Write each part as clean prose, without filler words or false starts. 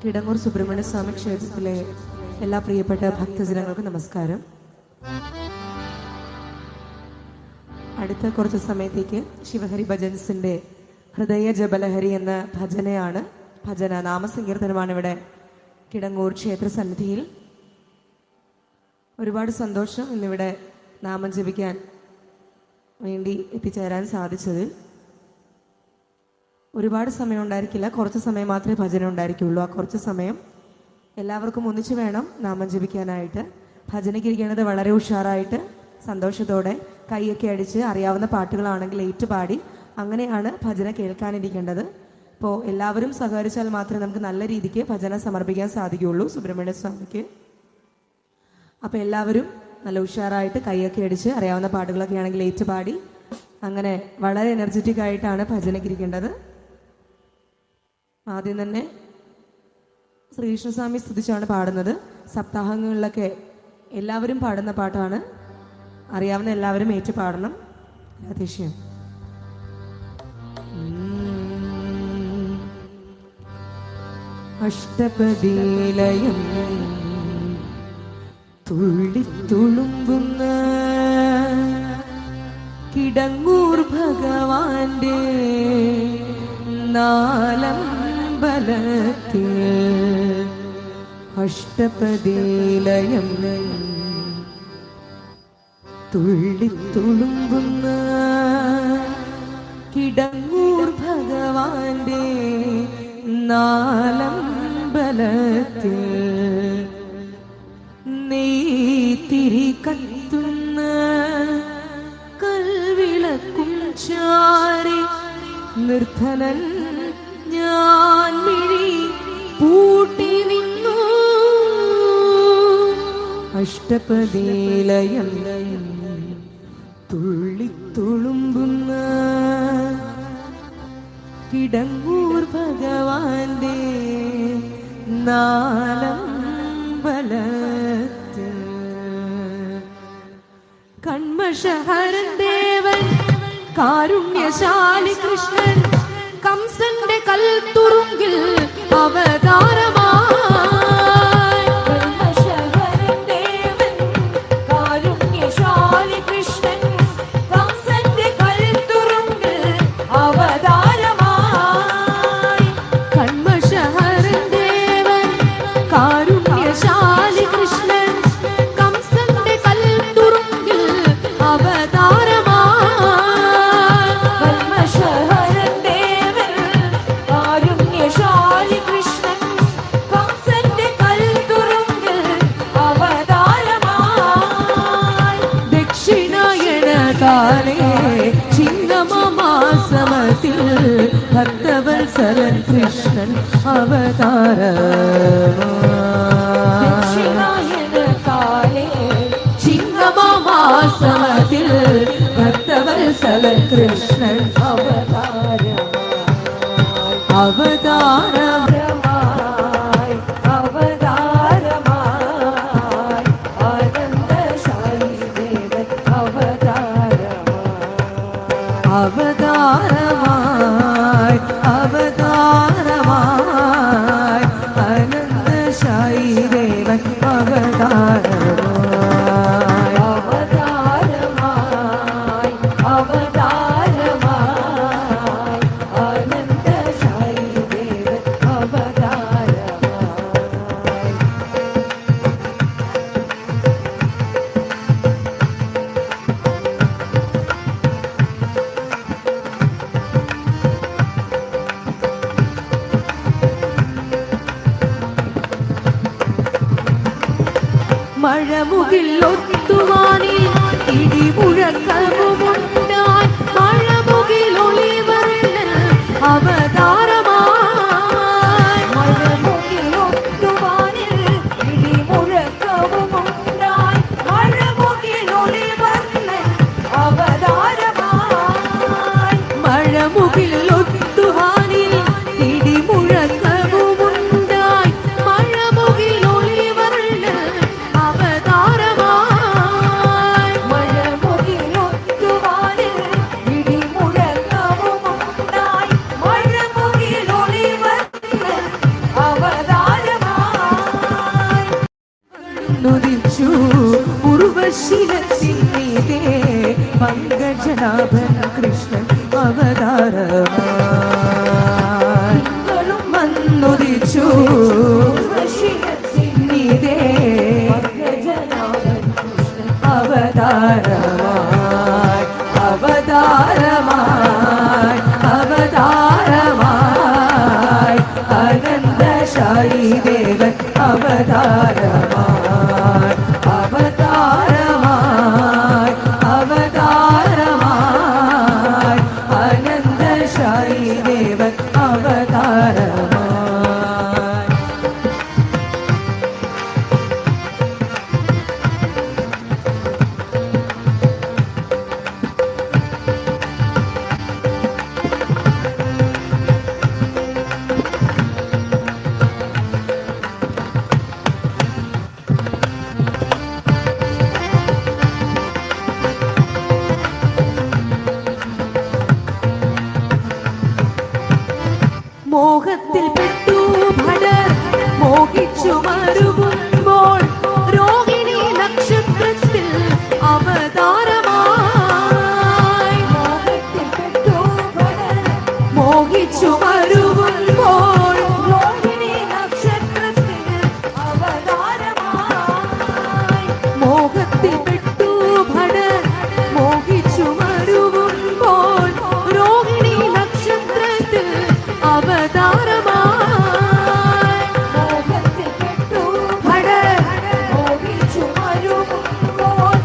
കിടങ്ങൂർ സുബ്രഹ്മണ്യ സ്വാമി ക്ഷേത്രത്തിലെ എല്ലാ പ്രിയപ്പെട്ട ഭക്തജനങ്ങൾക്കും നമസ്കാരം. അടുത്ത കുറച്ച് സമയത്തേക്ക് ശിവഹരി ഭജൻസിന്റെ ഹൃദയ ജപലഹരി എന്ന ഭജന നാമസങ്കീർത്തനമാണ് ഇവിടെ കിടങ്ങൂർ ക്ഷേത്ര സന്നിധിയിൽ. ഒരുപാട് സന്തോഷം ഇന്നിവിടെ നാമം ജപിക്കാൻ വേണ്ടി എത്തിച്ചേരാൻ സാധിച്ചത്. ഒരുപാട് സമയം ഉണ്ടായിരിക്കില്ല, കുറച്ച് സമയം മാത്രമേ ഭജന ഉണ്ടായിരിക്കുള്ളൂ. ആ കുറച്ച് സമയം എല്ലാവർക്കും ഒന്നിച്ചു വേണം നാമം ജപിക്കാനായിട്ട്. ഭജനയ്ക്ക് ഇരിക്കുന്നത് വളരെ ഉഷാറായിട്ട് സന്തോഷത്തോടെ കൈയൊക്കെ അടിച്ച് അറിയാവുന്ന പാട്ടുകളാണെങ്കിൽ ഏറ്റുപാടി അങ്ങനെയാണ് ഭജന കേൾക്കാനിരിക്കേണ്ടത്. ഇപ്പോൾ എല്ലാവരും സഹകരിച്ചാൽ മാത്രമേ നമുക്ക് നല്ല രീതിക്ക് ഭജന സമർപ്പിക്കാൻ സാധിക്കുകയുള്ളൂ സുബ്രഹ്മണ്യ സ്വാമിക്ക്. അപ്പോൾ എല്ലാവരും നല്ല ഉഷാറായിട്ട് കൈയൊക്കെ അടിച്ച് അറിയാവുന്ന പാട്ടുകളൊക്കെ ആണെങ്കിൽ ഏറ്റുപാടി അങ്ങനെ വളരെ എനർജറ്റിക് ആയിട്ടാണ് ഭജനയ്ക്ക് ഇരിക്കേണ്ടത്. ആദ്യം തന്നെ ശ്രീകൃഷ്ണസ്വാമി സ്തുതിച്ചാണ് പാടുന്നത്. സപ്താഹങ്ങളിലൊക്കെ എല്ലാവരും പാടുന്ന പാട്ടാണ്. അറിയാവുന്ന എല്ലാവരും ഏറ്റു പാടണം. അതിശയം. അഷ്ടപദീലയം തുള്ളിത്തുളുമ്പുന്ന കിടങ്ങൂർ ഭഗവാന്റെ നാലമ്പലത്തിൽ അഷ്ടപദീലയം തുള്ളിത്തുളുമ്പുന്ന കിടങ്ങൂർ ഭഗവാന്റെ നാലമ്പലത്തിൽ നെയ്ത്തിരി കത്തുന്ന കൽവിളക്കും ചാരി നിർധനൻ ഞാൻ മിഴി പൂട്ടി നിന്നു. അഷ്ടപദീലയം തുള്ളിത്തുളുമ്പുന്ന കിടങ്ങൂർ ഭഗവാന്റെ നാലമ്പലത്തിൽ കൺമഷഹരൻ ദേവൻ കാരുണ്യശാലി കൃഷ്ണൻ കംസന്റെ കൽത്തുറുങ്കിൽ അവതാരമായി. ചിങ്ങമാസമത്തിൽ ഭക്തവത്സലൻ കൃഷ്ണൻ അവതാരമായി. ചിങ്ങമാസമത്തിൽ ഭക്തവത്സലൻ കൃഷ്ണൻ അവതാരമായി. അവതാരമായി അവതാരമായി അനന്തശായി ദേവൻ അവതാരമായി. അവതാരമായി അവതാരമായി അനന്തശായി ദേവൻ അവതാരമായി. മഴമുകിൽ ഒത്തുവാനിൽ ഇടിമുഴക്കവുമുണ്ടായി മഴമുകിൽ ഒളിവർണ്ണൻ അവതാരമായി. മഴമുകിൽ ഒത്തുവാനിൽ ഇടിമുഴക്കവുമുണ്ടായി മഴമുകിൽ ഒളിവർണ്ണൻ അവതാരമായി. മഴമുകിൽ ഒത്തുവാനിൽ ഇടിമുഴക്കവുമുണ്ടായി മഴമുകിൽ ഒളിവർണ്ണൻ അവതാരമായി. മഴമുകിൽ ഒത്തുവാനിൽ ഇടിമുഴക്കവുമുണ്ടായി മഴമുകിൽ വന്നുദിച്ചു ഉർവശിലത്തിന്മീതേ പങ്കജനാഭൻ കൃഷ്ണൻ അവതാരമായി വന്നുദിച്ചു ഉർവശിലത്തിന്മീതേ പങ്കജനാഭൻ കൃഷ്ണൻ അവതാരമായി അവതാരമായി അവതാരമായി അനന്തശായി ദേവൻ അവതാരമായി അവതാരമായി അവതാരമായി അനന്തശായി ദേവൻ അവതാരമായി. മോഹത്തിൽ പെട്ടു ഭടർ മോഹിച്ചു മരുവുമ്പോൾ രോഹിണി നക്ഷത്രത്തിൽ അവതാരമായി മോഹത്തിൽ പെട്ടു ഭടർ മോഹിച്ചു മരുവുമ്പോൾ രോഹിണി നക്ഷത്രത്തിൽ അവതാരമായി മോഹത്തിൽ പെട്ടു ഭടർ മോഹിച്ചു മരുവുമ്പോൾ രോഹിണി നക്ഷത്രത്തിൽ അവതാരമായി മോഹത്തിൽ പെട്ടു ഭടർ മോഹിച്ചു മരുവുമ്പോൾ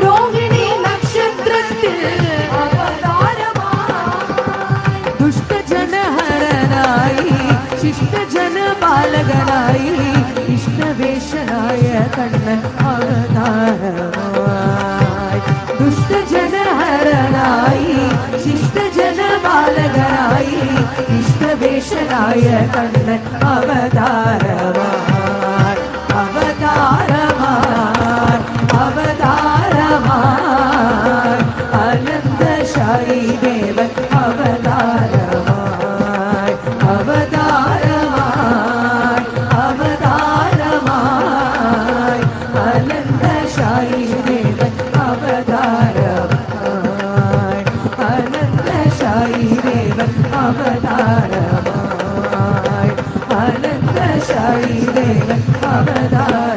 രോഹിണി നക്ഷത്രത്തിൽ അവതാരമായി ദുഷ്ടജനഹരനായി ശിഷ്ടജനപാലകനായി ഇഷ്ടവേഷനായ കണ്ണൻ അവതാരമായി ദുഷ്ടജനഹരനായി ശിഷ്ടജനപാലകനായി ഇഷ്ടവേഷനായ കണ്ണൻ അവതാരമായി അവതാരമായി അവതാരമായി അനന്തശായി ദേവൻ അവതാരമായി അവതാരമായി അവതാരമായി അനന്തശായി ദേവൻ അവതാരമായി അനന്തശായി ദേവൻ അവതാരമായി അനന്തശായി ദേവൻ അവതാരമായി.